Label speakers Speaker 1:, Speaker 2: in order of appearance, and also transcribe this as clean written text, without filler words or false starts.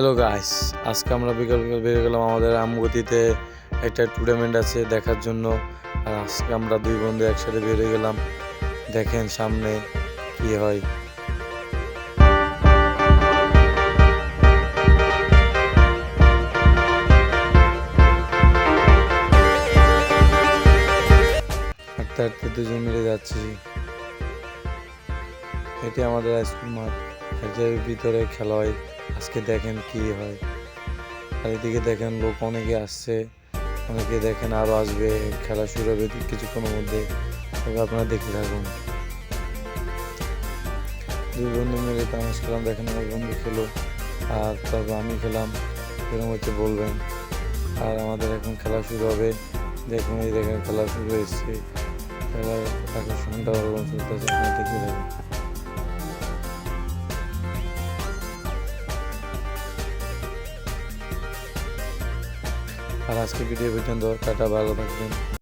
Speaker 1: Hello guys, আজকে আমরা বিকাল বিকাল বেরিয়ে গেলাম আমাদের আমগতিতে একটা টুর্নামেন্ট আছে দেখার জন্য। আর আজকে আমরা দুই বন্ধু একসাথে বেরিয়ে গেলাম, দেখেন সামনে কি হয়। হাঁটতে হাঁটতে দুজন মিলে যাচ্ছি। এটি আমাদের স্কুল মাঠ, এর ভিতরে খেলা হয়। আজকে দেখেন কি হয়। আর এদিকে দেখেন লোক অনেকে আসছে, অনেকে দেখেন আরো আসবে। খেলা শুরু হবে কিছুক্ষণের মধ্যে, তবে আপনারা দেখতে থাকুন। দুই বন্ধু মিলে তামাশ খেলাম, দেখেন আমার বন্ধু খেলো আর তারপর আমি খেলাম, এরকম হচ্ছে বলবেন। আর আমাদের এখন খেলা শুরু হবে, দেখুন এই দেখেন খেলা শুরু হয়েছে। খেলার আকর্ষণটা ওরকম চলতেছে, আপনারা দেখতে থাকুন। আর আজকে ভিডিও পর্যন্ত, টাটা, ভালো থাকবেন।